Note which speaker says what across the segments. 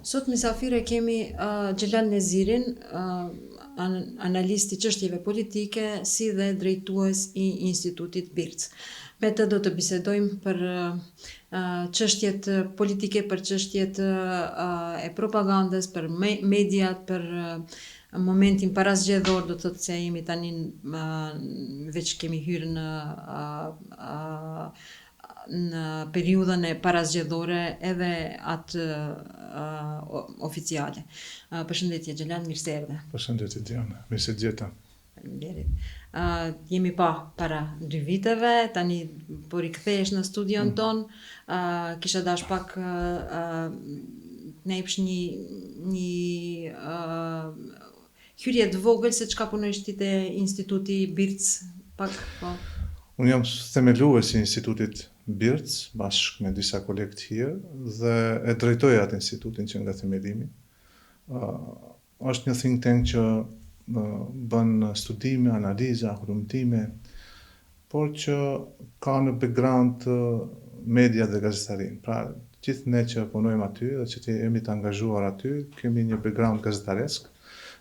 Speaker 1: Sot misafire kemi Xhelal Nezirin, analisti çështjeve politike, si dhe drejtues i Institutit Birc. Me të do të bisedojmë për çështjet politike, për çështjet e propagandës, për mediat, për momentin parazgjedhor, do të thotë se jemi tani veç kemi hyrë në periudhën e parazgjedhore edhe atë oficiale. Përshëndetje Xhelal, mirë se erdhe.
Speaker 2: Përshëndetje Diana, mirë se gjeta.
Speaker 1: Faleminderit. Jemi pa para 2 viteve, tani po rikthehesh në studion ton. Kisha dash pak ne jepsh një hyrje të vogël se çka punojsh ti te Instituti Birc, pak po.
Speaker 2: Unë jam themelues i Institutit Birc, bashkë me disa kolegë tjerë, dhe e drejtoj atë institutin që nga themelimi. Është një think tank që bën studime, analiza, humbtime, por që ka në background media dhe gazetarin. Pra, gjithë ne që punojmë aty dhe që jemi të angazhuar aty, kemi një background gazetaresk,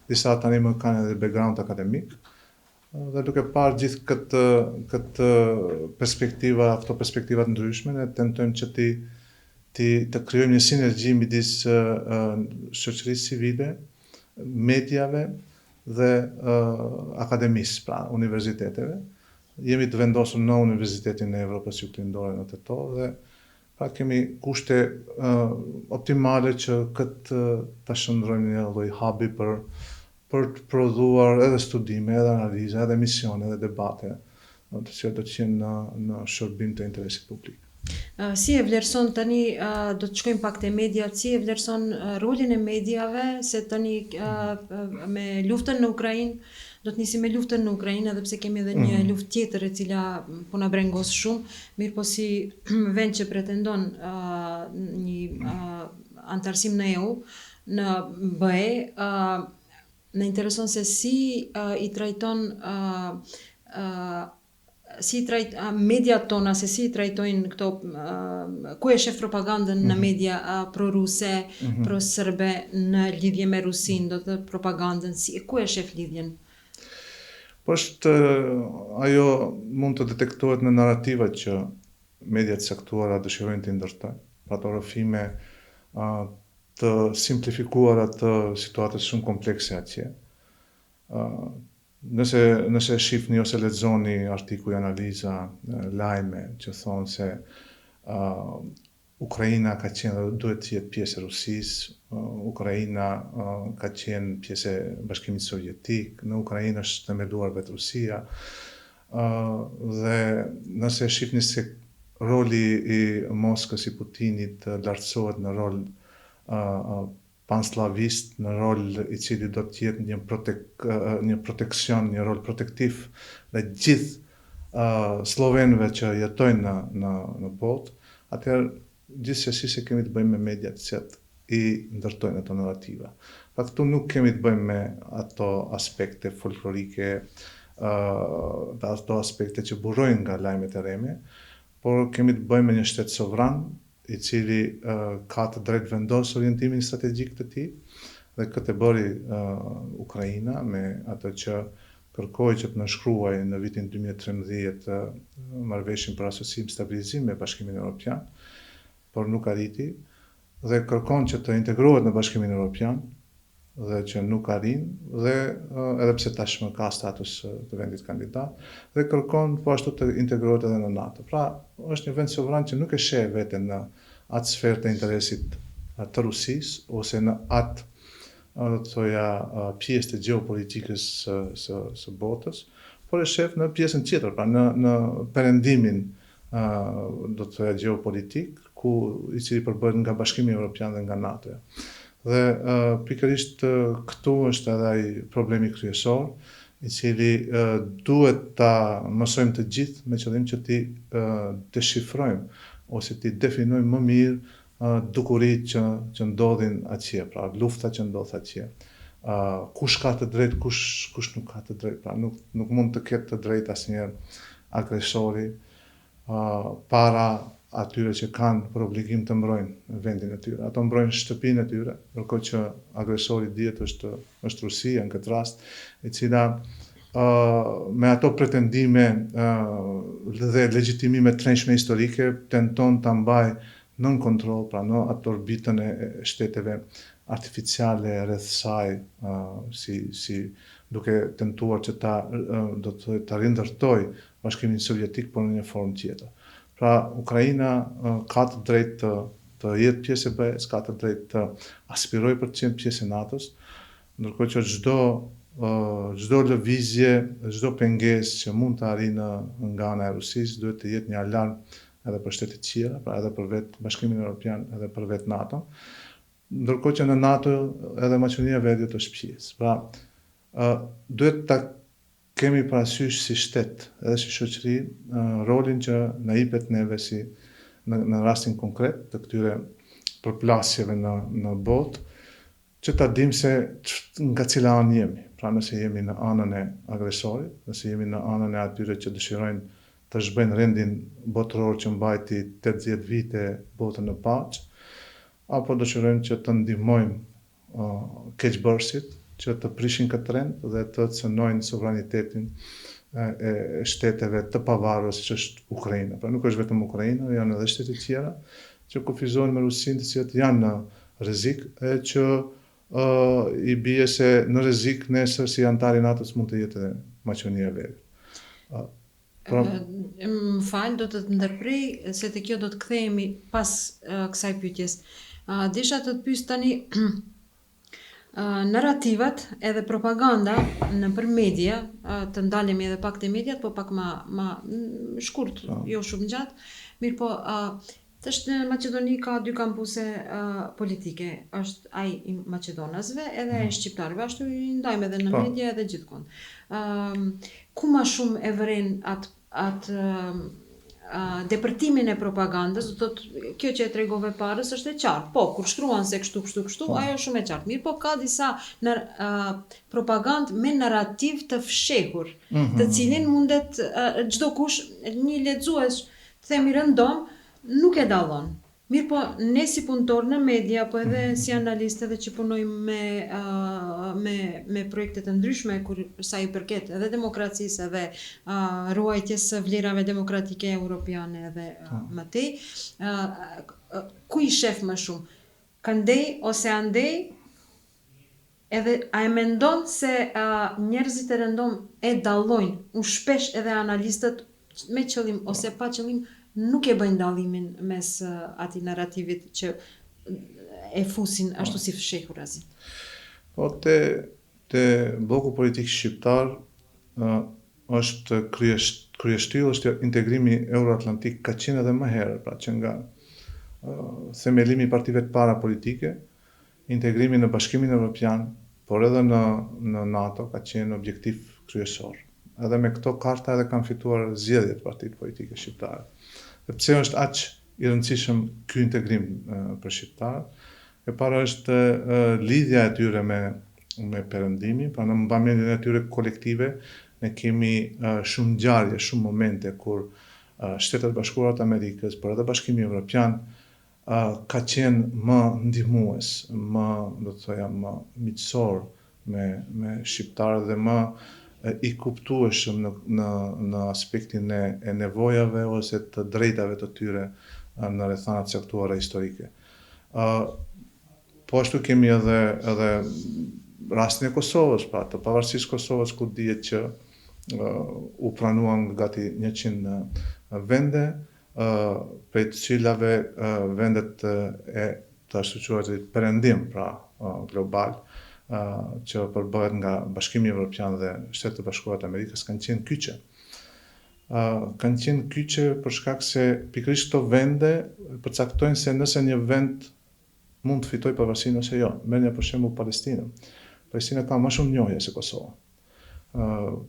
Speaker 2: disa tani më kanë edhe background akademik, dhe duke parë gjithë këtë perspektiva, këto perspektivat ndryshme, ne tentojmë që të krijojmë një sinergji midis shoqërisë civile, mediave dhe akademisë, pra universiteteve. Jemi të vendosur në Universitetin e Evropës Juglindore në Tetov dhe pra kemi kushte optimale që këtë ta shndrojmë një lloj hubi për të prodhuar edhe studime, edhe analiza, edhe misione, edhe debate, që do të qenë në shërbim të interesit publik.
Speaker 1: Si e vlerëson tani, do të shkojmë pak te mediat, si e vlerëson rolin e mediave, se tani me luftën në Ukrainë, do të nisim me luftën në Ukrainë, edhe pse kemi edhe një luftë tjetër e cila po na brengos shumë, mirë po si vend që pretendon një antarësim në EU, në BE, në intereson se si i trajton mediat tona, se si i trajtojnë këto, ku e shef propagandën në media pro-ruse, pro-sërbe, në lidhje me Rusin, do të propagandën, ku e shef lidhjen?
Speaker 2: Po ajo mund të detektohet në narrativat që mediat caktuara dëshirojnë të ndërtojnë, pra të rrëfime të simplifikuara të situatës shumë komplekse atje. Nëse shifni ose lexoni artikuj, analiza, lajme që thonë se Ukraina ka qenë dhe duhet të jetë pjesë e Rusisë, Ukraina ka qenë pjesë e Bashkimit Sovjetik, në Ukrainë është themeluar vetë Rusia, dhe nëse shifni se roli i Moskës, i Putinit lartësohet në rol panslavist, në rol i cili do të jetë një proteksion, një rol protektiv dhe gjithë slovenëve që jetojnë në botë, atëherë gjithsesi se kemi të bëjmë me mediat që i ndërtojnë ato narrativa. Pra këtu nuk kemi të bëjmë me ato aspekte folklorike, ato aspekte që burojnë nga lajmet e reme, por kemi të bëjmë me një shtet sovran, i cili ka të drejtë vendos orientimin strategjik të tij, dhe këtë e bëri Ukraina me atë që kërkoi që të nënshkruaj në vitin 2013 marrëveshjen për asocim stabilizim me Bashkimin Evropian, por nuk arriti, dhe kërkon që të integrohet në Bashkimin Evropian, dhe që nuk arrin, dhe edhe pse tashmë ka status të vendit kandidat, dhe kërkon po ashtu të integrohet edhe në NATO. Pra, është një vend sovran që nuk e sheh veten në atë sferë të interesit të Rusisë, ose në atë, do të thoja, pjesë të gjeopolitikës së botës, por e shef në pjesën tjetër, pra në perëndimin, do të thoja, gjeopolitik, i cili përbëhet nga Bashkimi Evropian dhe nga NATO. Dhe pikërisht këtu është edhe ai problemi kryesor, i cili duhet ta mësojmë të gjithë me qëllim që ti deshifrojmë ose ti definojmë më mirë dukuritë që ndodhin atje, pra lufta që ndodh atje. Kush ka të drejtë, kush nuk ka të drejtë, pra nuk mund të ketë të drejtë asnjëherë agresori para atyre që kanë për obligim të mbrojnë vendin e tyre. Ato mbrojnë shtëpinë e tyre, ndërkohë që agresori dihet është Rusia në këtë rast, e cila me ato pretendime dhe legjitimime të rrjedhshme historike tenton ta mbajë nën kontroll, pra në atë orbitën e shteteve artificiale rreth saj, si duke tentuar që ta rindërtoj Bashkimin Sovjetik, por në një formë tjetër. Pra, Ukraina ka të drejtë të jetë pjesë e BE-s, ka të drejtë të aspirojë për të qenë pjesë e NATO-s, ndërkohë që çdo lëvizje, çdo pengesë që mund të arrijë nga ana e Rusisë duhet të jetë një alarm edhe për shtetet tjera, pra edhe për vetë Bashkimin Evropian, edhe për vetë NATO. Ndërkohë që në NATO edhe Maqedonia e Veriut është pjesë. Pra, duhet ta kemi parasysh si shtet, edhe si shoqëri, rolin që na jepet neve si në rastin konkret të këtyre përplasjeve në botë, që ta dim se nga cila anë jemi. Pra nëse jemi në anën e agresorit, nëse jemi në anën e atyre që dëshirojnë të zhbëjnë rendin botëror që mbajti 80 vite botën në paqë, apo dëshirojnë që të ndihmojmë keqbërësit që të prishin këtë rend dhe të cënojnë sovranitetin e shteteve të pavarura siç është Ukraina. Pra nuk është vetëm Ukraina, janë edhe shtete tjera që kufizohen me Rusinë, të cilat janë në rrezik e që i bie se në rrezik nesër si antar i NATO-s mund të jetë edhe Maqedonia e Veriut.
Speaker 1: Më fal, do të ndërprej se te kjo do të kthehemi pas kësaj pyetjes. Desha të të pyes tani narrativat edhe propaganda nëpër media, të ndalemi edhe pak te mediat, po pak ma shkurt, jo shumë gjatë. Mirë po, tash në Maqedoni ka dy kampuse politike, është ai i maqedonasve edhe ai shqiptarëve, ashtu i ndajmë edhe në media edhe gjithkund. Ku ma shumë e vren atë depërtimin e propagandës, do të kjo që e tregove parës është e qartë. Po, kur shkruan se kështu, ajo është shumë e qartë. Mirë, po ka disa propagandë me narrativ të fshehur, të cilin mundet çdo kush, një lexues, të themi rëndom, nuk e dallon. Mirë po, ne si punëtor në media, po edhe si analistë edhe që punojmë me projekte të ndryshme, kur sa i përket edhe demokracisë edhe ruajtjes së vlerave demokratike europiane edhe më tej, ku i shef më shumë? Këndej ose andej? Edhe a e mendon se njerëzit e rëndom e dallojnë, unë shpesh edhe analistët me qëllim ose pa qëllim nuk e bëjnë dallimin mes atij narrativit që e fusin ashtu si fshehur azi.
Speaker 2: Po te bloku politik shqiptar është kryeshtyll është integrimi euroatlantik ka qenë edhe më herë, pra që nga themelimi i partive të para politike, integrimi në Bashkimin Evropian, por edhe në NATO ka qenë objektiv kryesor. Edhe me këto karta edhe kanë fituar zgjedhjet partitë politike shqiptare. Dhe pse është aq i rëndësishëm ky integrim për shqiptarët? E para është lidhja e tyre me perëndimin, pra në mbamendjen e tyre kolektive ne kemi shumë ngjarje, shumë momente kur Shtetet Bashkuara të Amerikës, por edhe Bashkimi Evropian ka qenë më ndihmues, më, do të thoja, më miqësor me shqiptarët dhe më i kuptueshëm në aspektin e nevojave ose të drejtave të tyre në rrethana të caktuara historike. Po ashtu kemi edhe rastin e Kosovës, pra të pavarësisë Kosovës, ku dihet që u pranuan gati 100 vende, prej të cilave vendet e të ashtuquarit perëndim, pra global, që përbëhet nga Bashkimi Evropian dhe Shtetet e Bashkuara të Amerikës kanë qenë kyçe. Kanë qenë kyçe për shkak se pikërisht këto vende përcaktojnë se nëse një vend mund të fitojë pavarësinë ose jo. Merrni për shembull Palestinën. Palestina ka më shumë njohje se Kosova.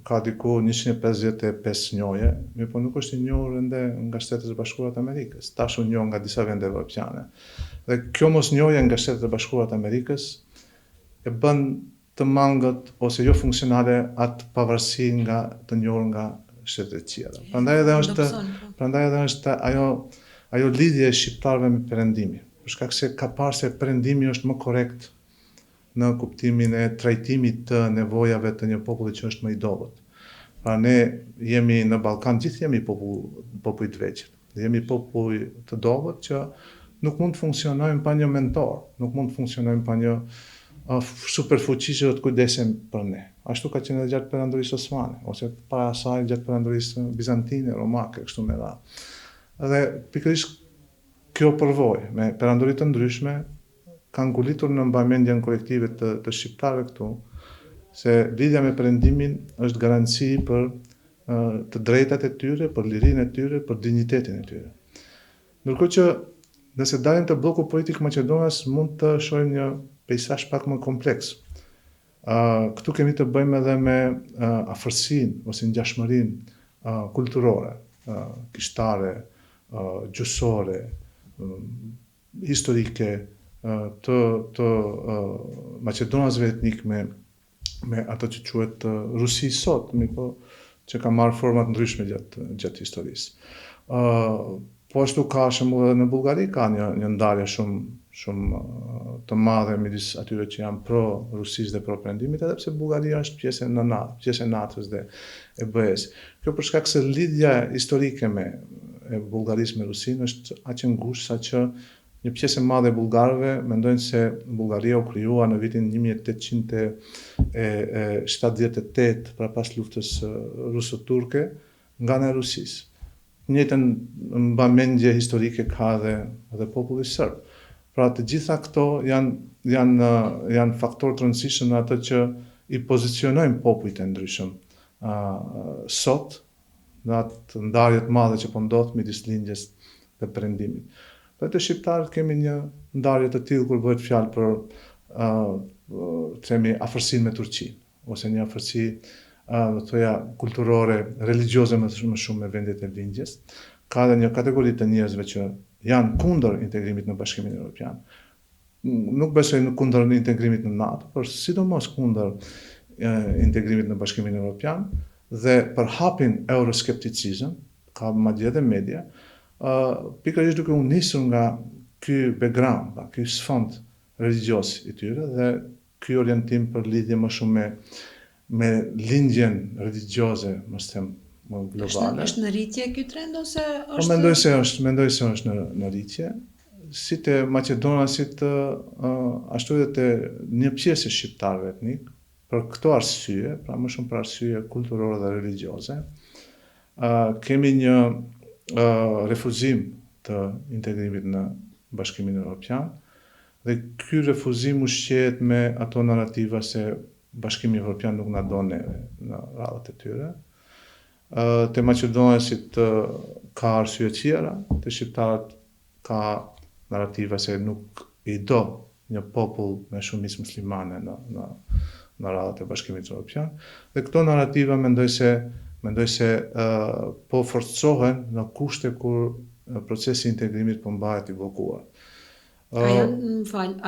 Speaker 2: Ka diku 155 njohje, mirë po nuk është i njohur ende nga Shtetet e Bashkuara të Amerikës. Tash u njoh nga disa vende evropiane. Dhe kjo mosnjohje nga Shtetet e Bashkuara të Amerikës e bën të mangët ose jo funksionale atë pavarësi nga të njohur nga shtetet tjera. Prandaj edhe është ajo ajo lidhje e shqiptarëve me perëndimin. Për shkak se ka parë se perëndimi është më korrekt në kuptimin e trajtimit të nevojave të një populli që është më i dobët. Pra ne jemi në Ballkan, gjithë jemi popull të vegjël. Jemi popull të dobët që nuk mund të funksionojmë pa një mentor, nuk mund të funksionojmë pa një superfuqi që do të kujdesen për ne. Ashtu ka qenë edhe gjatë perandorisë osmane, ose para asaj gjatë perandorisë bizantine, romake, kështu me radhë. Dhe pikërisht kjo përvojë me perandori të ndryshme kanë ngulitur në mbajmendjen kolektive të shqiptarëve këtu, se lidhja me perëndimin është garanci për të drejtat e tyre, për lirinë e tyre, për dinjitetin e tyre. Ndërkohë që nëse dalim të bloku politik Maqedonas, mund të shohim një peisazh pak më kompleks. Këtu kemi të bëjmë edhe me afërsinë ose ngjashmërinë kulturore, kishtare, gjuhësore, historike të Maqedonasve etnik me ato që quhet Rusi sot, që ka marrë forma të ndryshme gjatë historisë. Po ashtu ka shembull edhe në Bullgari ka një ndarje shumë të madhe midis atyre që janë pro Rusisë dhe pro perëndimit, edhe pse Bullgaria është pjesë e NATO-s dhe e BE-s. Kjo për shkak se lidhja historike e Bullgarisë me Rusinë është aq e ngushtë saqë një pjesë e madhe e bullgarëve mendojnë se Bullgaria u krijua në vitin 1878, pra pas luftës ruso-turke, nga ana e Rusisë. Njëjtën mbamendje historike ka edhe populli serb. Pra të gjitha këto janë faktorë të rëndësishëm në atë që i pozicionojmë popujt e ndryshëm sot në atë ndarje të madhe që po ndodh midis lindjes dhe perëndimit. Për të shqiptarët kemi një ndarje të tillë kur bëhet fjalë për themi afërsinë me Turqinë, ose një afërsi kulturore, religjioze më shumë me vendet e lindjes. Ka edhe një kategori të njerëzve që janë kundër integrimit në Bashkimin Evropian. Nuk besoj në kundër integrimit në NATO, por sidomos kundër integrimit në Bashkimin Evropian dhe për hapin euroskepticizëm, ka madje edhe media, pikërisht duke u nisur nga ky background, ky sfond religjioz i tyre dhe ky orientim për lidhje më shumë me lindjen religjioze, mos them më globale.
Speaker 1: Është në rritje ky trend ose është?
Speaker 2: Mendoj se është në rritje. Si te Maqedonasit, ashtu edhe te një pjesë e shqiptarëve etnik, për këto arsye, pra më shumë për arsye kulturore dhe religjioze, kemi një refuzim të integrimit në Bashkimin Evropian dhe ky refuzim ushqehet me ato narrativa se Bashkimi Evropian nuk na don neve në radhët e tyre. Te Maqedonasit ka arsye tjera, te shqiptarët ka narrativa se nuk i do një popull me shumicë muslimane në radhët e Bashkimit Evropian dhe këto narrativa mendoj se po forcohen në kushte kur procesi i integrimit po mbahet i bllokuar.
Speaker 1: A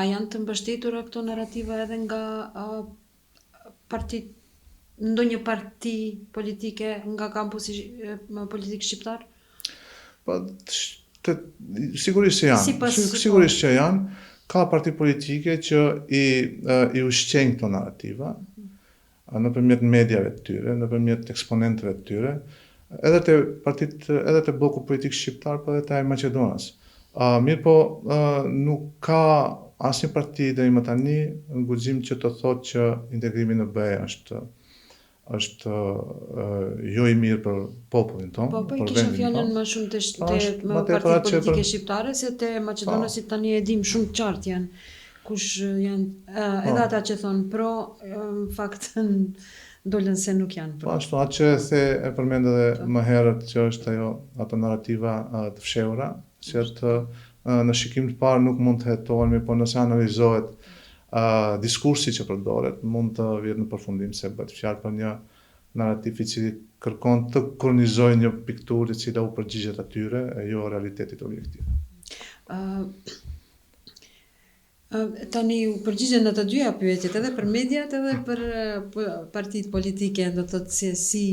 Speaker 1: janë të mbështetura këto narrativa edhe nga ndonjë parti politike nga kampusi politik shqiptar?
Speaker 2: Po sigurisht që janë. Sigurisht që janë. Ka parti politike që i ushqejnë këto narrativa nëpërmjet mediave të tyre, nëpërmjet eksponentëve të tyre, edhe te bloku politik shqiptar, po edhe te Maqedonas. Mirë po, nuk ka asnjë parti deri më tani në guxim që të thotë që integrimi në BE është jo i mirë për popullin tonë.
Speaker 1: Po i kisha fjalën më shumë te partitë politike shqiptare, se te Maqedonasit tani e dim shumë qartë janë kush janë edhe ata që thonë pro, në fakt dolën se nuk janë pro.
Speaker 2: Po ashtu, atë që e përmend edhe më herët që është ato narrativa të fshehura, që në shikim të parë nuk mund të hetohemi, po nëse analizohet diskursi që përdoret, mund të vjet në përfundim se bëhet fjalë për një narrativ i cili kërkon të kronizojë një pikturë e cila u përgjigjet atyre e jo realitetit objektiv.
Speaker 1: Tani u përgjigjen në të dyja pyetjet, edhe për mediat edhe për partitë politike, do të thotë se si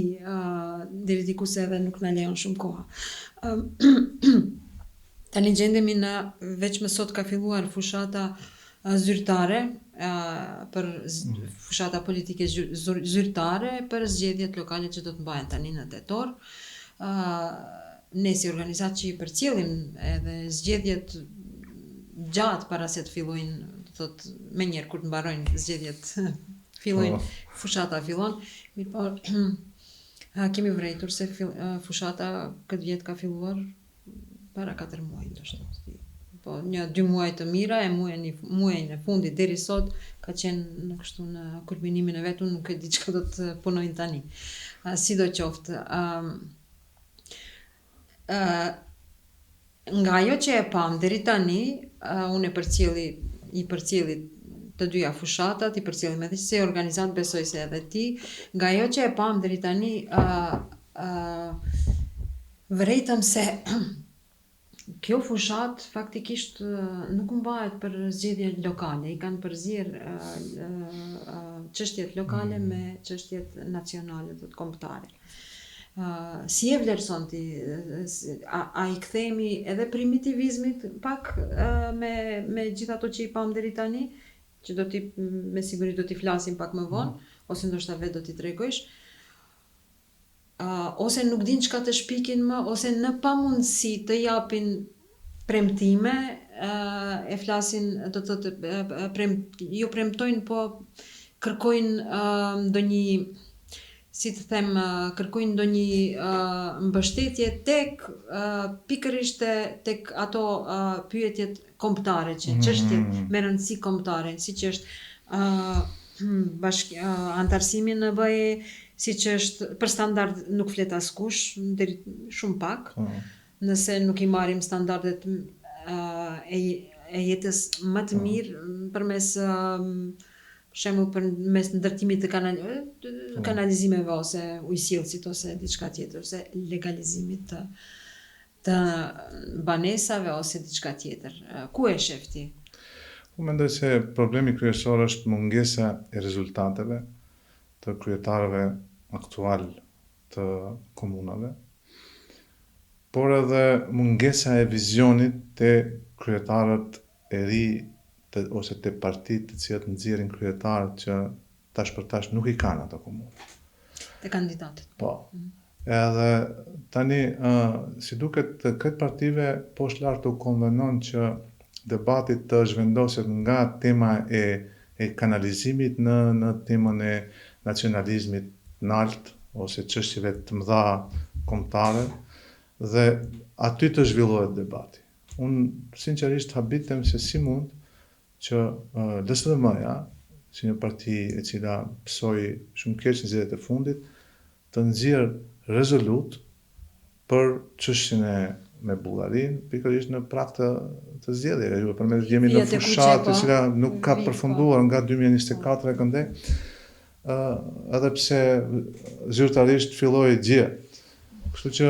Speaker 1: deri diku se edhe nuk na lejon shumë koha. Tani gjendemi në veç më sot ka filluar fushata zyrtare për fushata politike zyrtare për zgjedhjet lokale që do të mbahen tani në tetor. Ne si organizat që i përcjellim edhe zgjedhjet gjatë para se të fillojnë, do thotë menjëherë kur të mbarojnë zgjedhjet fillojnë, fushata fillon. Mirë po, kemi vërejtur se fushata këtë vjet ka filluar para 4 muaj ndoshta. Po 1-2 muaj të mira e muajin e fundit deri sot ka qenë në kështu në kulminimin e vet, unë nuk e di çka do të punojnë tani. Sidoqoftë, nga ajo që e pam deri tani, unë i përcjelli të dyja fushatat, i përcjellim edhe si organizat, besoj se edhe ti, nga ajo që e pam deri tani, vërejtëm se kjo fushat faktikisht nuk mbahet për zgjedhje lokale, i kanë përzier çështjet lokale me çështjet nacionale dhe kombëtare. Si e vlerëson ti, a i kthehemi edhe primitivizmit pak me gjithë ato që i pam deri tani, që me siguri do t'i flasim pak më vonë, ose ndoshta vetë do t'i tregojsh, ose nuk din çka të shpikin më, ose në pamundësi të japin premtime, e flasin, do të thotë, jo premtojnë, po kërkojnë ndonjë, si të them, kërkojnë ndonjë mbështetje tek pikërisht tek ato pyetjet kombëtare, çështjet me rëndësi kombëtare, siç është antarësimi në BE, siç është për standard nuk flet askush, deri shumë pak. Nëse nuk i marrim standardet e jetës më të mirë përmes për shembull përmes ndërtimit të kanalizimeve ose ujësillësit ose diçka tjetër, ose legalizimit të banesave ose diçka tjetër. Ku e shef ti?
Speaker 2: Unë mendoj se problemi kryesor është mungesa e rezultateve të kryetarëve aktual të komunave, por edhe mungesa e vizionit të kryetarët e ri ose të partitë të cilat nxjerrin kryetarët që tash për tash nuk i kanë ato komunë.
Speaker 1: Të kandidatët.
Speaker 2: Po. Edhe tani, si duket të këtë partive, poshtë lart u konvenon që debatit të zhvendoset nga tema e kanalizimit në temën e nacionalizmit nalt ose çështjeve të mëdha kombëtare dhe aty të zhvillohet debati. Unë sinqerisht habitem se si mund që LSDM-ja, si një parti e cila psoi shumë keq në zgjedhjet e fundit, të nxjerrë rezolut për çështjen me Bullarinë, pikërisht në prag të zgjedhjeve, përmes jemi në fushatë e cila nuk ka përfunduar nga 2024 e këndej, edhe pse zyrtarisht filloi gjë. Kështu që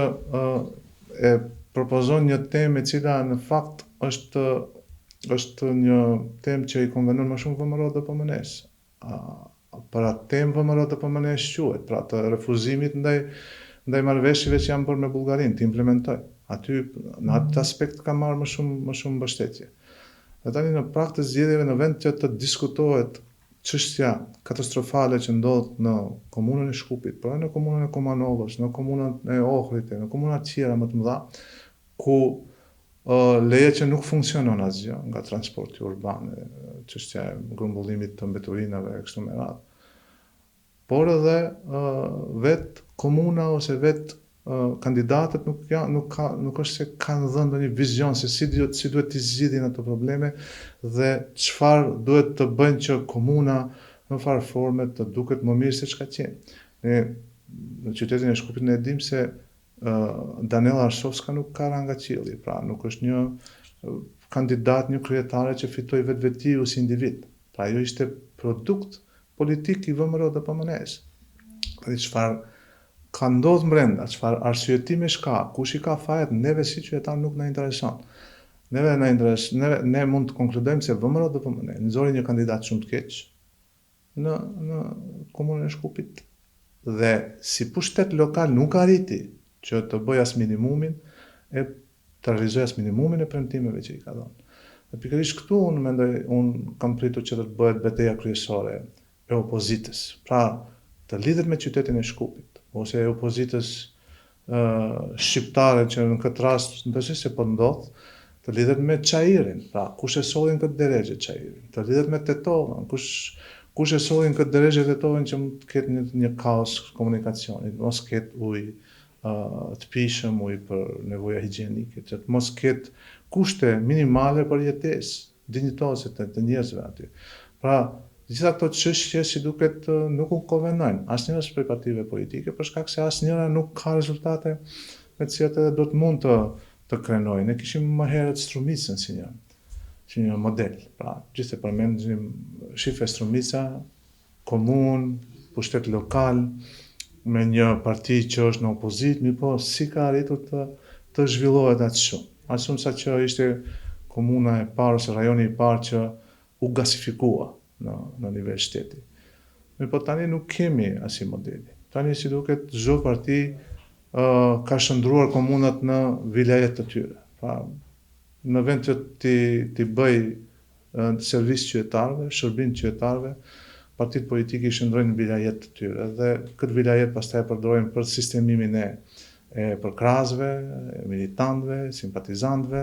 Speaker 2: e propozon një temë e cila në fakt është një temë që i konvenon më shumë VMRO dhe PMN-s. Për atë temë VMRO dhe PMN-s quhet, pra të refuzimit ndaj marrëveshjeve që janë bërë me Bullarinë, të implementoj. Aty në atë aspekt ka marrë më shumë mbështetje. Dhe tani në prag të zgjedhjeve, në vend që të diskutohet çështja katastrofale që ndodh në komunën e Shkupit, por në komunën e Kumanovës, në komunën e Ohrit, në komuna të tjera më të mëdha, ku lejet që nuk funksionon asgjë nga transporti urban, çështja e grumbullimit të mbeturinave e kështu me radhë. Por edhe vet komuna ose vet kandidatët nuk është se kanë dhënë ndonjë vizion se si duhet të zgjidhin ato probleme dhe çfarë duhet të bëjnë që komuna në farë forme të duket më mirë se çka qenë. Ne në qytetin e Shkupit ne dim se Danela Arsovska nuk ka rang nga qielli, pra nuk është një kandidat, një kryetare që fitoi vetvetiu si individ. Pra ajo ishte produkt politik i VMRO dhe PMN-s. Dhe çfarë ka ndodhur brenda, çfarë arsyetime ka, kush i ka fajet, neve si qytetar nuk na intereson. Ne mund të konkludojmë se VMRO dhe PMN nxori një kandidat shumë të keq në komunën e Shkupit dhe si pushtet lokal nuk arriti që të bëj as minimumin e të realizoj as minimumin e premtimeve që i ka dhënë. Dhe pikërisht këtu unë kam pritur që të bëhet betejë kryesore e opozitës. Pra, të lidhet me qytetin e Shkupit, ose e opozitës shqiptare që në këtë rast besoj se po ndodh, të lidhet me Çajirin, pra kush e solli në këtë derexhe Çajirin, të lidhet me Tetovën, kush e solli në këtë derexhe Tetovën që të ketë një kaos komunikacioni, mos ketë ujë të pishëm, ujë për nevoja higjienike, që të mos ketë kushte minimale për jetesë dinjitose të njerëzve aty. Pra, gjitha këto çështje si duket nuk u konvenojnë asnjëra prej partive politike, për shkak se asnjëra nuk ka rezultate me të cilat edhe do të mund të krenojnë. Ne kishim më herët Strumicën si një model. Pra, gjithse përmendim shife Strumica, komunë, pushtet lokal, me një parti që është në opozit, po si ka arritur të zhvillohet atë shumë. Aq shumë sa që ishte komuna e parë ose rajoni i parë që u gasifikua në nivel shteti. Po tani nuk kemi asnjë modeli. Tani si duket çdo parti ka shndruar komunat në vilajet të tyre. Pra, në vend që ti bëj servis qytetarëve, shërbim qytetarëve, partitë politike i shndrojnë në vilajet të tyre dhe këtë vilajet pastaj përdorojnë për sistemimin e përkrahasve, militantëve, simpatizantëve,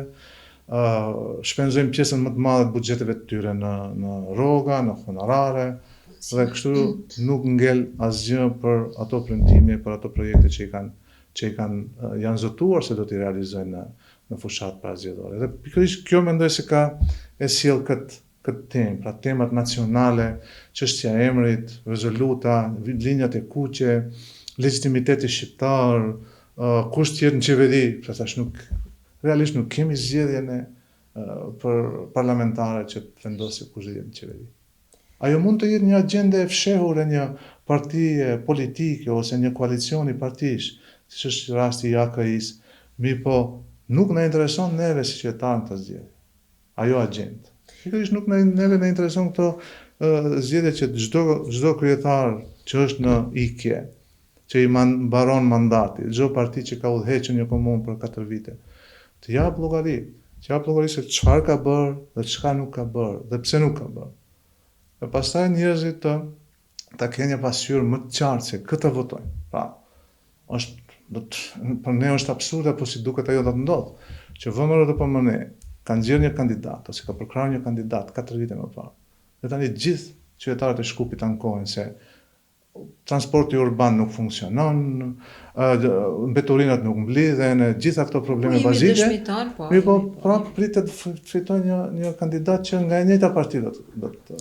Speaker 2: shpenzojnë pjesën më të madhe të buxheteve të tyre në rroga, në honorare, dhe kështu nuk ngel asgjë për ato premtime, për ato projekte që janë zotuar se do t'i realizojnë në fushat parazgjedhore. Dhe pikërisht kjo mendoj se e sjell këtë temë, pra temat nacionale, çështja e emrit, rezoluta, linjat e kuqe, legitimiteti shqiptar, kush të jetë në qeveri, pra thash realisht nuk kemi zgjedhjen për parlamentare që të vendosë kush do jetë në qeveri. Ajo mund të jetë një agjende e fshehur e një partie politike ose një koalicioni partish, siç është rasti i AKI-s, po nuk na intereson neve si qytetarë të zgjedhje. Ajo agjendë. Pikërisht nuk neve na intereson këto zgjedhje që çdo kryetar që është në ikje, që i mbaron mandati, çdo parti që ka udhëhequr një komunë për 4 vite, të jap llogari, se çfarë ka bërë dhe çka nuk ka bërë dhe pse nuk ka bërë. Dhe pastaj njerëzit ta kenë një pasqyrë më të qartë se këtë votojnë. Pra, për ne është absurde, po si duket ajo do të ndodhë, që VMRO dhe PMN kanë nxjerrë një kandidat ose ka përkrahur një kandidat 4 vite më parë. Dhe tani gjithë qytetarët e Shkupit ankohen se transporti urban nuk funksionon, mbeturinat nuk mblidhen, gjitha këto probleme bazike. Po prapë pritet të fitojë një kandidat që nga e njëjta parti do të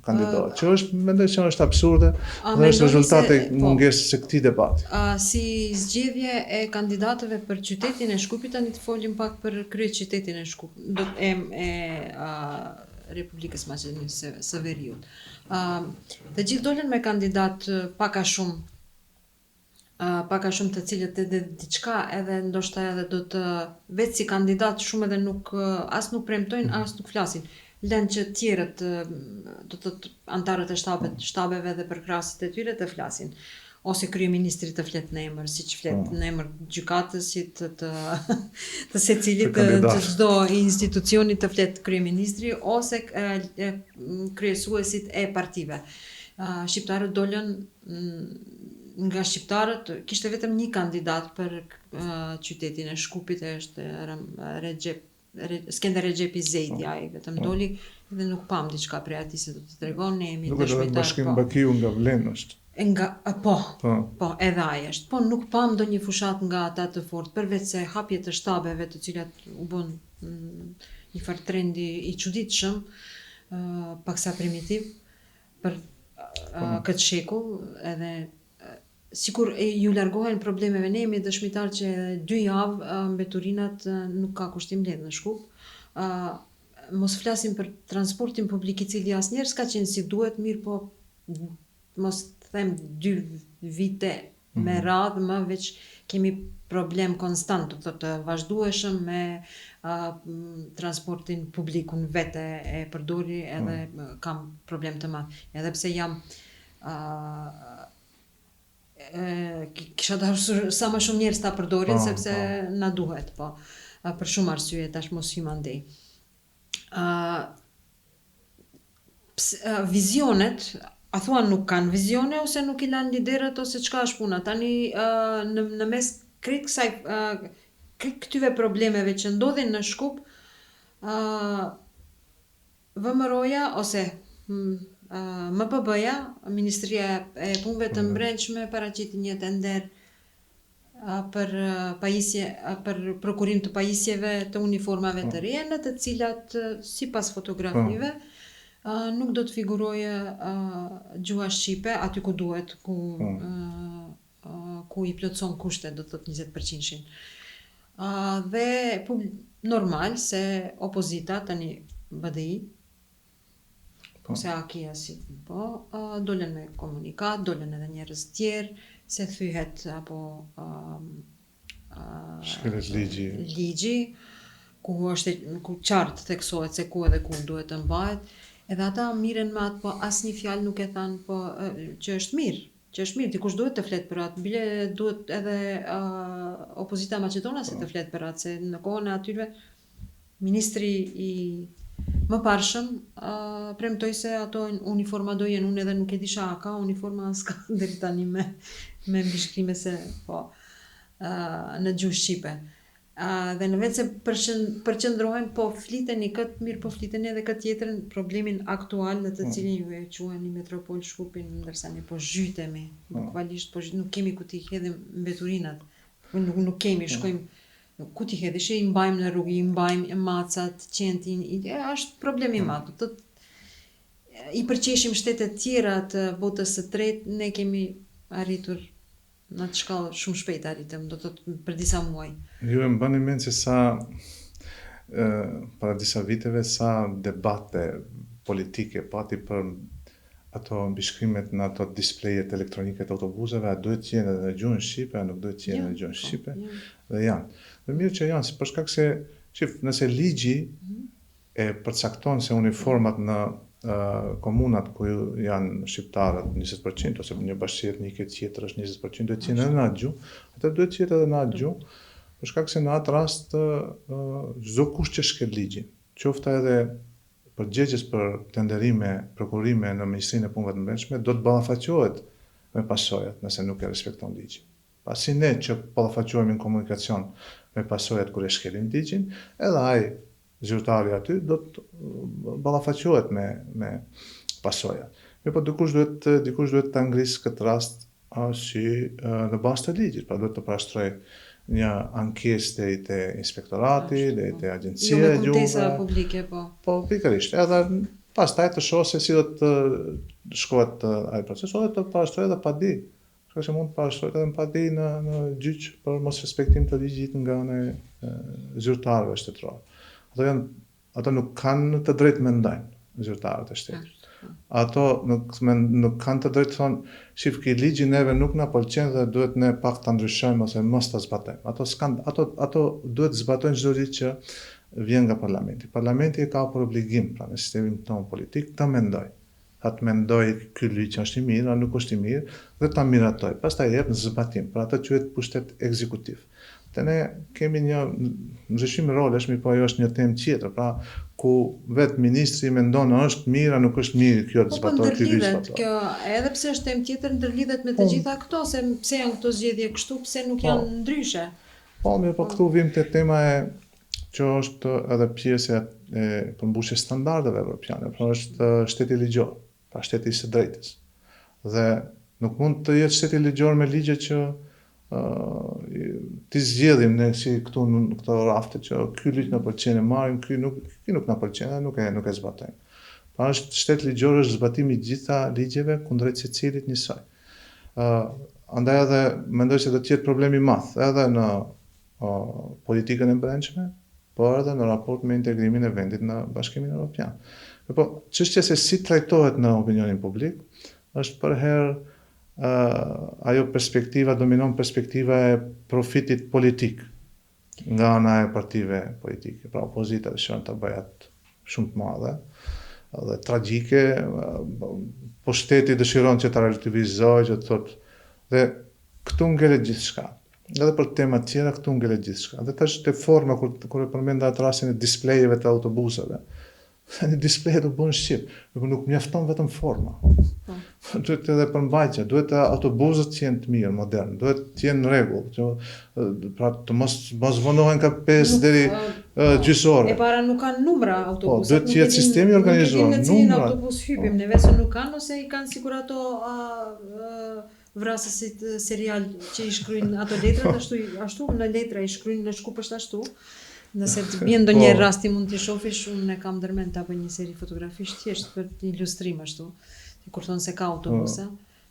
Speaker 2: kandidat, që mendoj se është absurde dhe është rezultati mungesës së këtij debati.
Speaker 1: Si zgjedhje e kandidatëve për qytetin e Shkupit, tani të folim pak për kryeqytetin e Shkupit, e Republikës Maqedonisë së Veriut. Të gjithë dolën me kandidat pak a shumë të cilët edhe diçka edhe ndoshta edhe do të vetë si kandidat shumë edhe as nuk premtojnë, as nuk flasin. Lënë që tjerët, do të thotë antarët e shtabeve dhe përkrahasit e tyre të flasin. Ose kryeministri të flet në emër, siç flet në emër gjykatësit të secilit të çdo institucioni të flet kryeministri ose kryesuesit e partive. Shqiptarët dolën nga shqiptarët, kishte vetëm një kandidat për qytetin e Shkupit, është Skender Recep Zejdi, ai vetëm doli dhe nuk pam diçka prej atij se do të tregon, ne jemi
Speaker 2: dëshmitar. Nuk është Bashkim Bakiu nga Vlenë është.
Speaker 1: Po, edhe ai është. Po nuk pam ndonjë fushat nga ata të fortë, përveç se hapje të shtabeve të cilat u bën një farë trendi i çuditshëm, paksa primitiv për këtë shekull, edhe sikur ju largohen problemeve, ne jemi dëshmitar që 2 javë mbeturinat nuk ka kushtim lehtë në Shkup. Mos flasim për transportin publik i cili asnjëherë s'ka qenë si duhet, mirë po mos them 2 vite me radhë, më veç kemi problem konstant, do të thotë vazhdueshëm me transportin publik, unë vete e përdori edhe kam problem të madh. Edhe pse jam kisha dashur sa më shumë njerëz ta përdorin sepse na duhet, po. për shumë arsye tash mos hyj andej. Vizionet, a thuan nuk kanë vizione ose nuk i lanë liderët ose çka është puna. Tani në mes krejt këtyve problemeve që ndodhin në Shkup, VMRO-ja ose MPB-ja, Ministria e Punëve të Brendshme, paraqiti një tender për prokurim të pajisjeve të uniformave të reja, në të cilat, sipas fotografive, nuk do të figuroje gjuha shqipe aty ku duhet, ku i plotson kushtet, do të thotë 20%. Dhe normal se opozita, tani BDI, ose Akia dolen me komunikat, dolen edhe njerëz tjerë, se thyhet apo
Speaker 2: shkelet ligji, ku qartë theksohet se ku edhe ku duhet të mbahet, edhe ata miren me atë, po asnjë fjalë nuk e thanë, po që është mirë, dikush duhet të flet për atë, bile duhet edhe opozita maqedonase të flet për atë, se në kohën e atyre ministri i më parshëm premtoi se ato uniforma do jenë, unë edhe nuk e disha a ka uniforma s'ka deri tani me mbishkrime se në gjuhë shqipe. Dhe në vend se përqendrohen, po fliteni këtë, mirë po fliteni edhe këtë tjetrën, problemin aktual në të cilin ju e quani metropol Shkupin, ndërsa ne po zhytemi, bukvalisht po nuk kemi ku t'i hedhim mbeturinat, nuk kemi, shkojmë ku t'i hedhish, i mbajmë në rrugë, i mbajmë macat, qentin, është problemi madh. I përqeshim shtetet tjera të botës së tretë, ne kemi arritur në atë shkallë shumë shpejt arritëm, do të thotë për disa muaj. Ju e mbani mend se para disa viteve sa debate politike pati për ato mbishkrimet në ato displejet elektronike të autobuseve, a duhet të jenë në gjuhën shqipe, a nuk duhet të jenë në gjuhën shqipe, dhe janë. Dhe mirë që janë, për shkak se, nëse ligji e përcakton se uniformat në komunat ku janë shqiptarët 20%, ose një bashkësiet një këtë tjetër është 20%, duhet të jenë edhe në atë gjuhë, atë duhet të jetë edhe në atë gjuhë, për shkak se në atë rast çdo kush që shkel ligjin, qoftë edhe përgjegjës për tenderime, prokurime në Ministrinë e Punëve të Brendshme, do të ballafaqohet me pasojat nëse nuk e respekton ligjin. Pasi ne që ballafaqohemi në komunikacion me pasojat kur e shkelim ligjin, edhe ai zyrtari aty do të ballafaqohet me pasojat. Po dikush duhet ta ngrisë këtë rast në bazë të ligjit, pra duhet të parashtrojë një ankesë deri te inspektorati, deri te agjencia e gjuhëve. Jo me kujtesa publike, po. Po, pikërisht. Edhe pastaj të shohë se si do të shkohet ai proces, ose të parashtrohet edhe padi. Që mund të parashtrohet edhe padi në gjyq për mos respektim të ligjit nga ana e zyrtarëve shtetëror. Ato nuk kanë të drejtë mendojnë zyrtarët e shtetit. Ato nuk kanë të drejtë thonë, shif ki ligji neve nuk na pëlqen dhe duhet ne pak ta ndryshojmë ose mos ta zbatojmë. Ato duhet zbatojnë çdo ligj që vjen nga parlamenti. Parlamenti ka për obligim, pra në sistemin tonë politik, të mendoj. Atë mendoj ky ligj është i mirë, a nuk është i mirë, dhe ta miratoj. Pastaj jep në zbatim, pra atë quhet pushtet ekzekutiv. Te ne kemi një ndryshim rolesh, po ajo është një temë tjetër, pra ku vetë ministri mendon është mirë, a nuk është mirë kjo të zbatohet ky ligj. Kjo edhe pse është temë tjetër, ndërlidhet me të gjitha këto, se pse janë këto zgjedhje kështu, pse nuk janë ndryshe. Po, mirë, po këtu vim te tema që është edhe pjesë e përmbushjes standardeve evropiane, pra është shteti ligjor, pra shteti i së drejtës. Dhe nuk mund të jetë shteti ligjor me ligje që ti zgjedhim ne si këtu në këto rafte që ky ligj na pëlqen e marrim, ky nuk na pëlqen, nuk e zbatojmë. Pra është shtet ligjor, është zbatimi i gjitha ligjeve kundrejt secilit njësoj. Andaj edhe mendoj se do të jetë problem i madh edhe në politikën e brendshme, por edhe në raport me integrimin e vendit në Bashkimin Evropian. Po çështja se si trajtohet në opinionin publik është për herë ajo dominon perspektiva e profitit politik nga ana e partive politike. Pra opozita dëshiron të bëjë atë shumë të madhe dhe tragjike, po shteti dëshiron që ta relativizojë, që të thotë, dhe këtu ngelet gjithçka. edhe për tema tjera këtu ngelet gjithçka. Dhe tash te forma kur e përmenda atë rastin e displejeve të autobuseve. Një displej do bën shqip, nuk mjafton vetëm forma. Duhet edhe përmbajtja, duhet autobusët të jenë të mirë, modern, duhet të jenë në rregull, pra të mos vonohen ka 5 deri gjysore.
Speaker 1: E para nuk kanë numra autobusët.
Speaker 2: Duhet të jetë sistemi organizuar,
Speaker 1: numra. Në cilin autobus hypim, neve se nuk kanë ose i kanë sikur ato vrasësit serial që i shkruajnë ato letrat ashtu në letra i shkruajnë në shkupësht ashtu. Nëse të bjen ndonjë rasti mund t'i shofish, unë e kam ndërmend ta bëj një seri fotografish thjesht për ilustrim ashtu. Kur thonë se ka autobusa,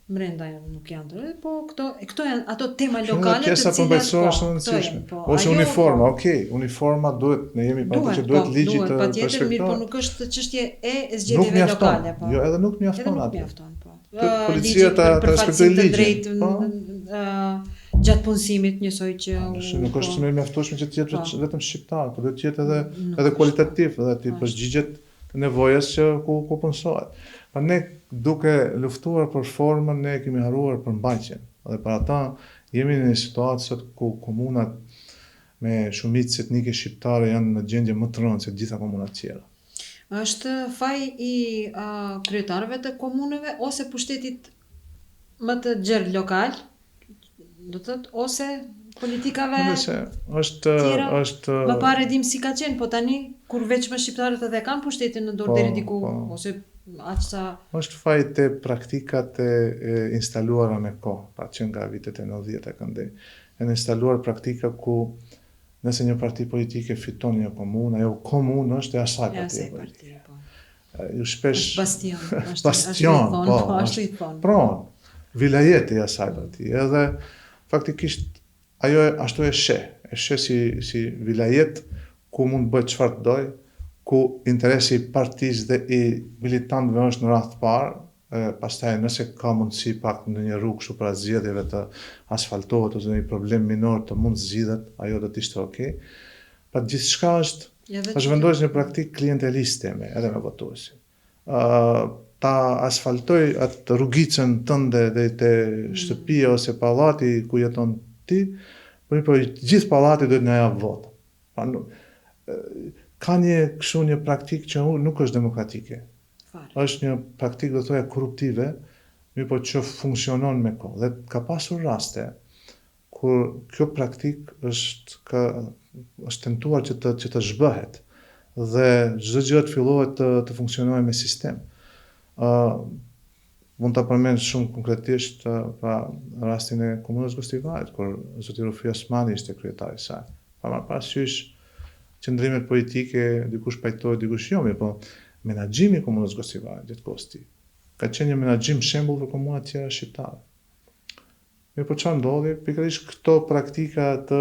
Speaker 1: brenda nuk janë të po këto janë ato tema lokale të cilat
Speaker 2: përmbajtësore në rëndësishme. Ose uniforma, uniforma duhet, ne jemi pa që duhet ligji të
Speaker 1: patjetër, mirë, po nuk është çështje e zgjedhjeve lokale, po.
Speaker 2: Jo, edhe nuk mjafton atë.
Speaker 1: Po.
Speaker 2: Policia ta respektojë ligjin.
Speaker 1: Gjatë punësimit njësoj që
Speaker 2: nuk është më mjaftueshme që të jetë vetëm shqiptar, por duhet të jetë edhe kualitativ, edhe ti përgjigjet nevojës që ku punësohet. Pa ne duke luftuar për formën, ne kemi harruar për mbajtjen. Dhe për ata jemi në një situatë sot ku komunat me shumicë etnike shqiptare janë në gjendje më të rëndë se gjitha komunat tjera.
Speaker 1: Është faj i kryetarëve të komuneve ose pushtetit më të gjerë lokal? Do të thotë ose politikave tjera, më parë dim si ka qenë, po tani kur veç më shqiptarët edhe kanë pushtetin në dorë deri diku, ose aq sa
Speaker 2: është fajt e praktikat e instaluara me kohë, pra që nga vitet e 90 e këndej. Janë instaluar praktika ku nëse një parti politike fiton një komunë, ajo komunë është e asaj partie politike. Ju shpesh bastion,
Speaker 1: ashtu i thonë.
Speaker 2: Pronë, vilajeti e asaj partie, edhe faktikisht ajo ashtu e sheh si vilajet ku mund bëhet çfarë doj, ku interesi i partisë dhe i militantëve është në radhë të parë, pastaj nëse ka mundësi pak në një rrugë kështu para zgjedhjeve të asfaltohet ose një problem minor të mund zgjidhet, ajo do të ishte okay. Pa gjithçka është zhvendohet një praktikë klienteliste edhe me votuesin. Ta asfaltoj atë rrugicën tënde dhe te shtëpia ose pallati ku jeton ti, por gjithë pallati duhet na jap votë. Ka një praktikë që nuk është demokratike. Është një praktikë do thoya korruptive, mirë po që funksionon me kohë. Dhe ka pasur raste kur kjo praktikë është tentuar që të zhbëhet dhe çdo gjë të fillohet të funksionojë me sistem. Mund ta përmend shumë konkretisht pa rastin e komunës Gostivaret, kur zoti Rufi Osmani ishte kryetari i saj. Pa marrë parasysh qëndrimet politike, dikush pajtohet, dikush jo, po menaxhimi i komunës Gostivaret gjatë kohës ka qenë një menaxhim shembull për komuna të tjera shqiptare. Mirë, po çfarë ndodhi? Pikërisht këto praktika të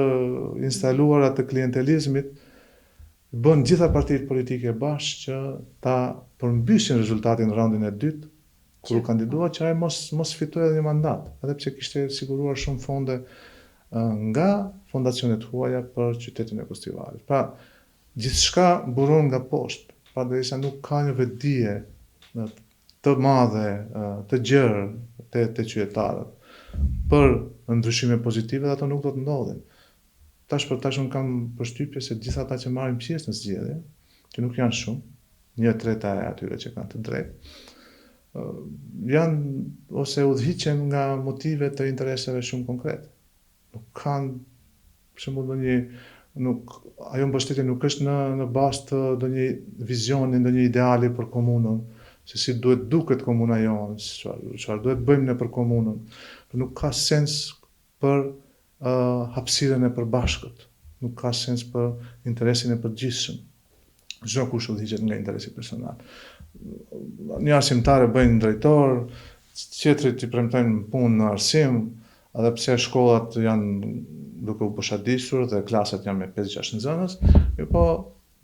Speaker 2: instaluara të klientelizmit bën gjitha partitë politike bashkë që ta përmbysin rezultatin në raundin e dytë, kur u kandidua që ai mos fitoi edhe një mandat, edhe pse kishte siguruar shumë fonde nga fondacionet huaja për qytetin e Gostivaret. Pra, gjithçka buron nga poshtë, derisa nuk ka një vetdije të madhe, të gjerë te qytetarët për ndryshime pozitive, dhe ato nuk do të ndodhin. Tash unë kam përshtypje se gjithë ata që marrin pjesë në zgjedhje, që nuk janë shumë, 1/3 e atyre që kanë të drejtë, janë ose udhëhiqen nga motive të interesave shumë konkrete. Nuk kanë, për shembull, ajo mbështetje nuk është në bazë të ndonjë vizioni, ndonjë ideali për komunën, se si duhet duket komuna jonë, çfarë duhet bëjmë ne për komunën. Nuk ka sens për hapësirën e përbashkët, nuk ka sens për interesin e përgjithshëm. Çdo kush udhëhiqet nga interesi personal. Një arsimtare bëjnë drejtor, tjetrit i premtojnë punë në arsim, edhe pse shkollat janë duke u poshadisur dhe klasat janë me 5-6 nxënës, po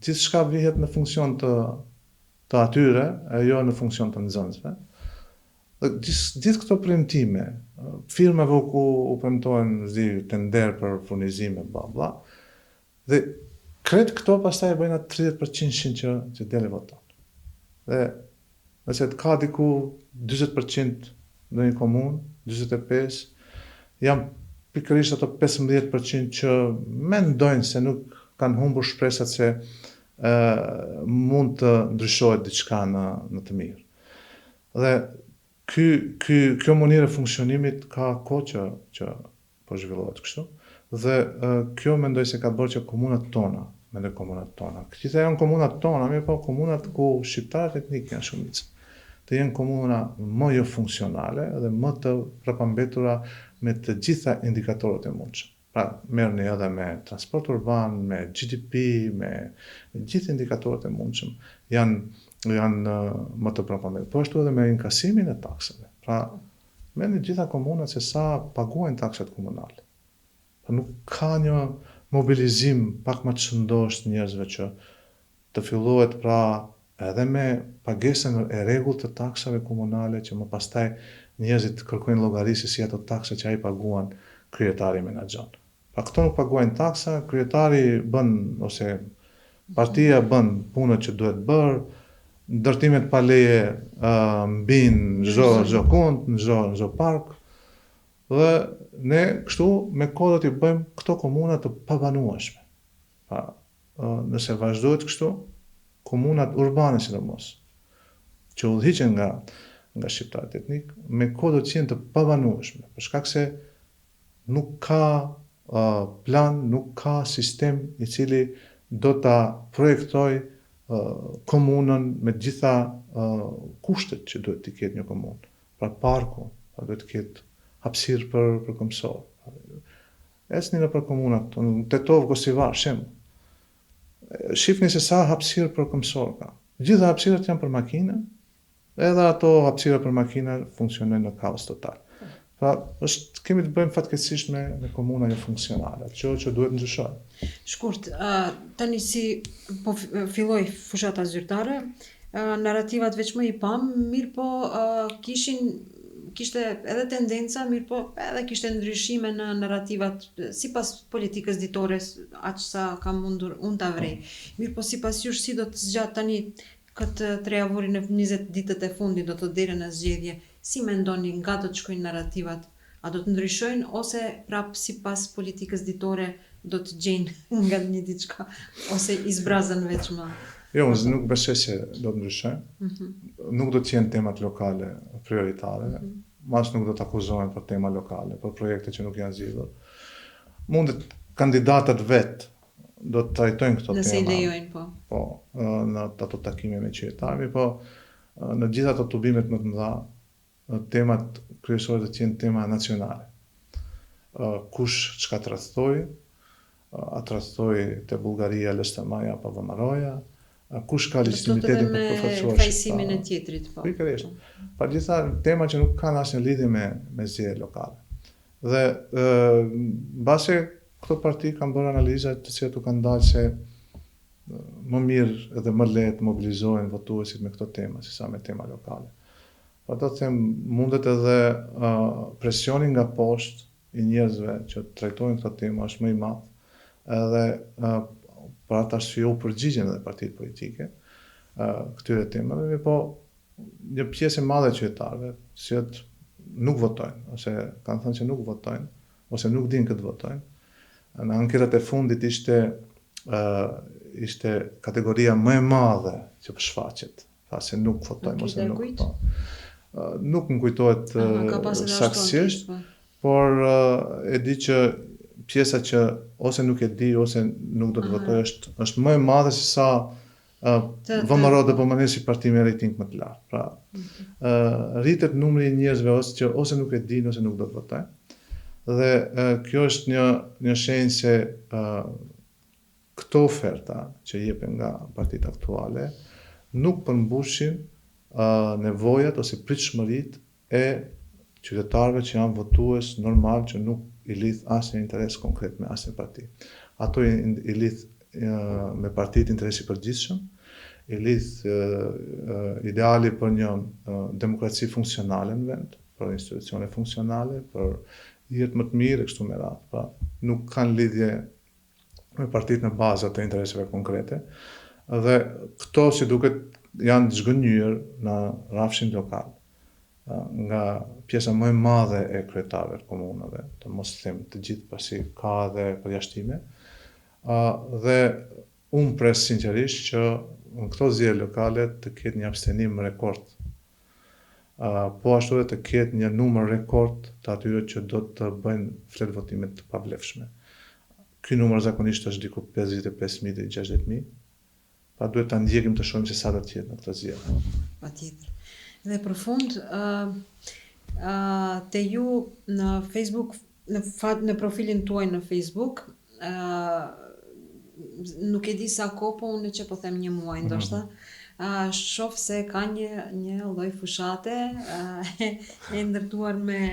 Speaker 2: gjithçka vihet në funksion të atyre, e jo në funksion të nxënësve. Gjithë këto premtime, firmave ku u premtojnë tender për furnizime, bla bla, dhe kretë këto pastaj e bëjnë atë 30% që dele voton. Dhe nëse të ka diku 40% në një komunë, 45%, jam pikërisht ato 15% që mendojnë se nuk kanë humbur shpresat se mund të ndryshohet diçka në të mirë. Dhe kjo mënyrë e funksionimit ka kohë që po zhvillohet kështu. Dhe kjo mendoj se ka bërë që komunat tona, Gjithë janë komunat tona, mirë po komunat ku shqiptarët etnik janë shumicë, të jenë komuna më jo funksionale dhe më të prapambetura me të gjitha indikatorët e mundshëm. Pra, merrni edhe me transport urban, me GDP, me gjithë indikatorët e mundshëm janë më të prapambetura. Po ashtu edhe me inkasimin e taksave. Pra, merrni gjitha komunat se sa paguajnë taksat komunale. Pra, nuk ka një mobilizim pak më të shëndosh të njerëzve që të fillohet pra edhe me pagesën e rregullt të taksave komunale që më pastaj njerëzit kërkojnë llogarisë si ato taksa që ai paguan kryetari menaxhon. Pa këto nuk paguajnë taksa, kryetari bën ose partia bën punët që duhet bërë, ndërtimet pa leje mbin çdo kund, në çdo park. Dhe ne kështu me kohë do t'i bëjmë këto komuna të pabanueshme. Pa, nëse vazhdohet kështu, komunat urbane sidomos, që udhëhiqen nga shqiptarët etnik, me kohë do të jenë të pabanueshme, për shkak se nuk ka plan, nuk ka sistem i cili do ta projektoj komunën me gjitha kushtet që duhet të ketë një komunë. Pra parku, pra duhet të ketë hapësirë për këmsor. Ecni nëpër komunat, Tetov, Gosivar, shem. Shifni se sa hapësirë për këmsor ka. Gjitha hapësirët janë për makina, edhe ato hapësira për makina funksionojnë në kaos total. Pra, kemi të bëjmë fatkeqësisht me komuna jo funksionale, që duhet ndryshojë.
Speaker 1: Shkurt, tani si po filloi fushata zyrtare, narrativat veç më i pam, mirë po kishte edhe tendenca, mirë po edhe kishte ndryshime në narrativat sipas politikës ditore, aq sa kam mundur unë ta vrej. Mirë po sipas jush si do të zgjat tani këtë trejavurin në 20 ditët e fundit do të deri në zgjedhje, si mendoni nga do të shkojnë narrativat? A do të ndryshojnë ose prap sipas politikës ditore do të gjejnë nga një diçka ose i zbrazën veç më?
Speaker 2: Jo, unë nuk besoj se do të ndryshojnë. Nuk do të jenë temat lokale prioritare. Mas nuk do të akuzohen për tema lokale, për projekte që nuk janë zgjidhur. Mundet kandidatët vetë do të trajtojnë këto tema.
Speaker 1: Nëse i lejojnë, po.
Speaker 2: Po, në ato takime me qytetarëve, po në gjitha ato tubimet më të mëdha, temat kryesore do të jenë tema nacionale. Kush çka tradhtoi, a tradhtoi te Bullgaria, Lështëmaja apo Vomaroja, kush ka legitimitetin për të përfaqësuar
Speaker 1: fajsimin e tjetrit, po.
Speaker 2: Pikërisht. Pa gjitha tema që nuk kanë asnjë lidhje me zgjedhje lokale. Dhe mbase këto parti kanë bërë analiza të cilat u kanë dalë se më mirë edhe më lehtë mobilizohen votuesit me këto tema sesa me tema lokale. Po do të them mundet edhe presioni nga poshtë i njerëzve që trajtojnë këto tema është më i madh, edhe për ata arsye u përgjigjen edhe partitë politike këtyre temave, po një pjesë e madhe e qytetarëve që nuk votojnë ose kanë thënë që nuk votojnë ose nuk dinë këtë votojnë. Në anketat e fundit ishte kategoria më e madhe që përshfaqet, tha se nuk votojnë ose nuk votojnë. Nuk më kujtohet saktësisht, por e di që pjesa që ose nuk e di ose nuk do të votojë është më e madhe se sa VMRO dhe po si parti me rating më të lartë. Pra, rritet numri i njerëzve ose nuk e din ose nuk do të votojnë. Dhe kjo është një shenjë se këto oferta që jepen nga partitë aktuale nuk përmbushin nevojat ose pritshmëritë e qytetarëve që janë votues normal që nuk i lidh asnjë interes konkret me asnjë parti. Ato i lidh me partitë interesi përgjithshëm, i lidh ideali për një demokraci funksionale në vend, për institucione funksionale, për jetë më të mirë e kështu me radhë. Pra, nuk kanë lidhje me partitë në bazë të intereseve konkrete. Dhe këto si duket janë zhgënjur në rrafshin lokal. nga pjesa më e madhe e kryetarëve të komunave, të mos them të gjithë pasi ka edhe përjashtime, dhe unë pres sinqerisht që në këto zgjedhje lokale të ketë një abstenim rekord. Po ashtu edhe të ketë një numër rekord të atyre që do të bëjnë flet votime të pavlefshme. Ky numër zakonisht është diku 55.000 deri 60.000. Pa duhet ta ndjekim të shohim se sa do të jetë në këtë zgjedhje.
Speaker 1: Patjetër. Dhe për fund, te ju në Facebook, në profilin tuaj në Facebook, nuk e di sa kohë, po unë që po them një muaj ndoshta, shoh se ka një lloj fushate e ndërtuar me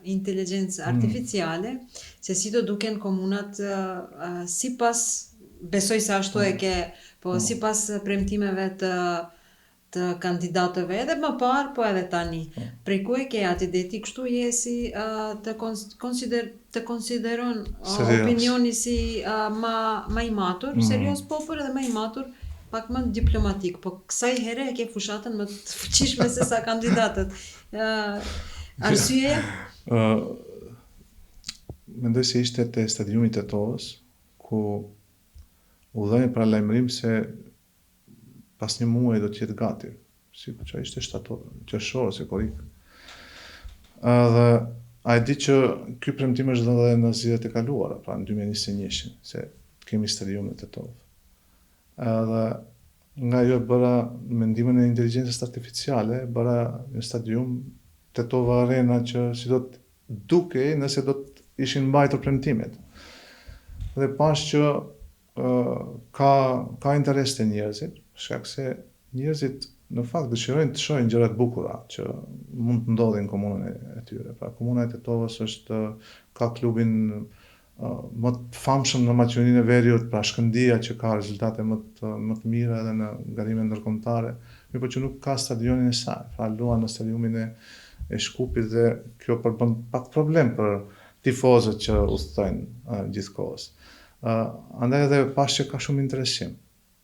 Speaker 1: inteligjencë artificiale, se si do duken komunat sipas, besoj se ashtu e ke, po sipas premtimeve të kandidatëve edhe më parë, po edhe tani. Prej ku e ke atë deti kështu je si të konsideron opinioni si ma i matur, serios po, por edhe ma i matur, pak më diplomatik, po kësaj here e ke fushatën më të fuqishme se sa kandidatët. Arsyeja?
Speaker 2: Mendoj se ishte te stadiumi të Tetovës, ku u dhënë paralajmërim se pas një muaji do të jetë gati, si që ishte qershor ose korrik. Dhe a e di që ky premtim është dhënë edhe në zgjedhjet e kaluara, pra në 2021, se kemi stadiumin e Tetovës. Edhe nga jo bëra me ndihmën e inteligjencës artificiale, bëra një stadium Tetova Arena që si do të dukej nëse do të ishin mbajtur premtimet. Dhe pash që ka interes të njerëzit, shkak se njerëzit në fakt dëshirojnë të shohin gjëra të bukura që mund të ndodhin në komunën e tyre. Pra komuna e Tetovës ka klubin më të famshëm në Maqedoninë e Veriut, pra Shkëndija që ka rezultate më të mira edhe në ngarime ndërkombëtare, mirëpo që nuk ka stadionin e saj. Pra luan në stadiumin e Shkupit dhe kjo përbën pak problem për tifozët që udhtojnë gjithkohës. Andaj edhe pash që ka shumë interesim.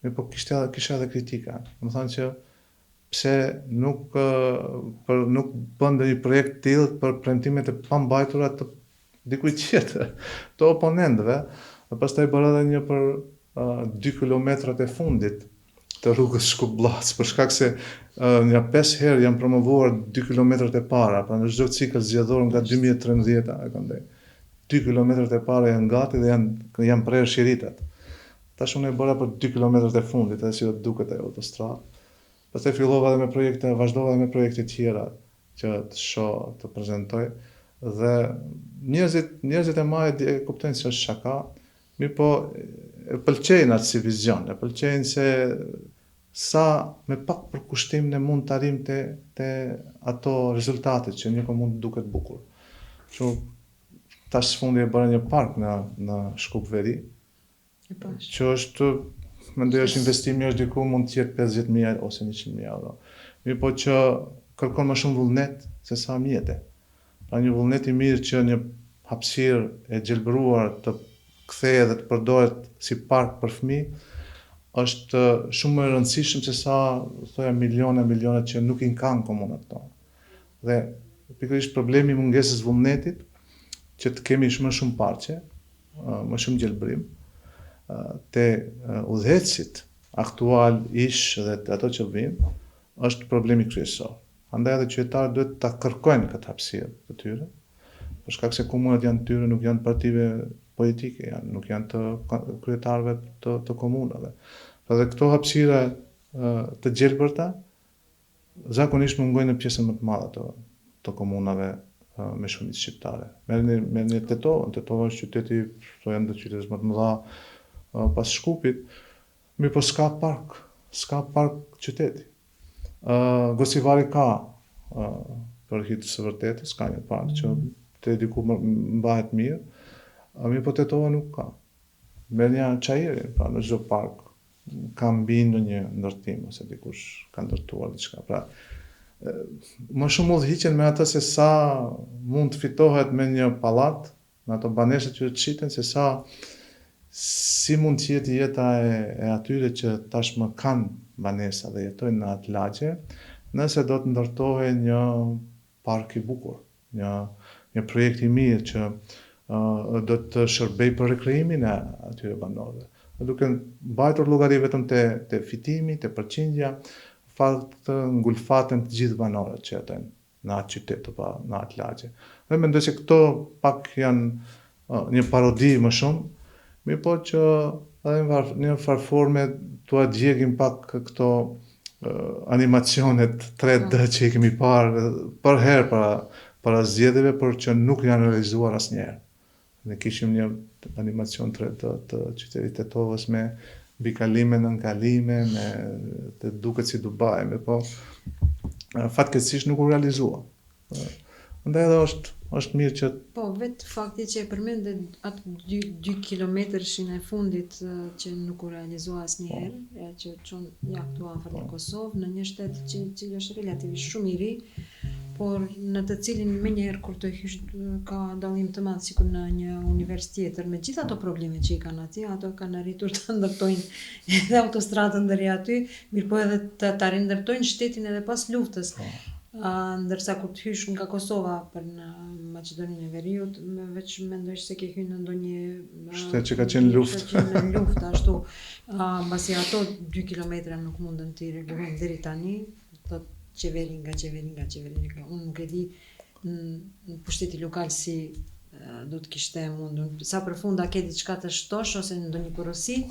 Speaker 2: Mirëpo kisha edhe kritika. Do të thonë që pse nuk bën një projekt të tillë për premtimet e pambajtura të dikujt tjetër, të oponentëve, dhe pastaj bërë edhe një për 2 kilometrat e fundit të rrugës Shkup-Llaç, për shkak se nga 5 herë janë promovuar 2 kilometrat e para, pra në çdo cikël zgjedhor nga 2013 e këndej. 2 kilometrat e para janë gati dhe janë prerë shiritat. Tash unë e bëra për 2 kilometrat e fundit, edhe si do të duket ajo autostradë. Pastaj fillova edhe vazhdova edhe me projekte tjera që të prezantoj. Dhe njerëzit e marrin e kuptojnë se është shaka, mirëpo e pëlqejnë atë si vizion, e pëlqejnë se sa me pak përkushtim ne mund të arrim te ato rezultate që një komunë duket bukur. Që tash fundi e bëra një park në Shkup Veri, që është mendoj është investimi është diku mund të jetë 50.000 ose 100.000 euro. Mirëpo që kërkon më shumë vullnet se sa mjete. Pra një vullnet i mirë që një hapësirë e gjelbëruar të kthehet dhe të përdoret si park për fëmijë është shumë më e rëndësishme se sa thoya miliona që nuk i kanë komunat tonë. Dhe pikërisht problemi i mungesës vullnetit që të kemi më shumë parqe, më shumë gjelbërim te udhëhecit aktual ish dhe ato që vijnë është problemi kryesor. Andaj edhe qytetarët duhet ta kërkojnë këtë hapësirë të tyre, për shkak se komunat janë tyre, nuk janë partive politike, nuk janë të kryetarëve të komunave. Dhe këto hapësira të gjelbërta zakonisht mungojnë në pjesën më të madhe të komunave me shumicë shqiptare. Merrni Tetovën, Tetova është qyteti, janë ndër qytetet më të mëdha pas Shkupit, mirëpo s'ka park qyteti. Gosivari ka për hir të së vërtetës, ka një park që te diku mbahet mirë, mirëpo Tetova nuk ka. Merrni Çajirin, pra në çdo park ka mbi një ndërtim ose dikush ka ndërtuar diçka. Pra më shumë udhëhiqen me atë se sa mund të fitohet me një pallat, me ato banesat që të shiten, se sa si mund të jetë jeta e atyre që tashmë kanë banesa dhe jetojnë në atë lagje, nëse do të ndërtohej një park i bukur, një projekt i mirë që do të shërbej për rekreimin e atyre banorëve. Duke mbajtur llogari vetëm te fitimi, te përqindja, fakt ngulfaten të gjithë banorët që jetojnë në atë qytet apo në atë lagje. Dhe mendoj se këto pak janë një parodi më shumë, mirëpo që edhe në një farë forme tua djegim pak këto animacionet 3D që i kemi parë për herë para zgjedhjeve, por që nuk janë realizuar asnjëherë. Ne kishim një animacion 3D të qytetit Tetovës me bikalime në nënkalime, të duket si Dubai, po fatkeqësisht nuk u realizua. Ndaj edhe është mirë që...
Speaker 1: Po, vetë fakti që e përmende atë 2 kilometërshin e fundit që nuk u realizua asnjëherë, që çon ja këtu afër në Kosovë, në një shtet që është relativisht shumë i ri, por në të cilin menjëherë kur të hysh ka dallim të madh sikur në një univers tjetër, me gjithë ato probleme që i kanë atje, ato kanë arritur të ndërtojnë edhe autostradën deri aty, mirëpo edhe të rindërtojnë shtetin edhe pas luftës. Ndërsa kur të hysh nga Kosova për në Maqedoninë e Veriut, veç mendoj se ke hyrë në ndonjë
Speaker 2: shtet që ka qenë luftë.
Speaker 1: Luftë ashtu, mbasi ato 2 kilometra nuk mundën të rregulojnë deri tani, thot qeveri nga qeveri. Unë nuk e di në pushteti lokal si do të kishte mundur. Sa përfunda ke diçka të shtosh ose në ndonjë porosi?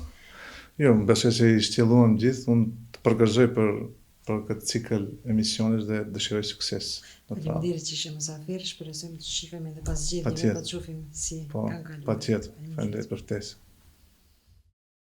Speaker 2: Jo, besoj se i shtjelluam gjithë, unë të përgëzoj për këtë cikël emisionesh dhe dëshiroj sukses.
Speaker 1: Faleminderit që ishe mysafir, shpresojmë të shifemi edhe pas zgjedhjeve, ta shohim si kanë kaluar.
Speaker 2: Patjetër. Faleminderit për ftesë.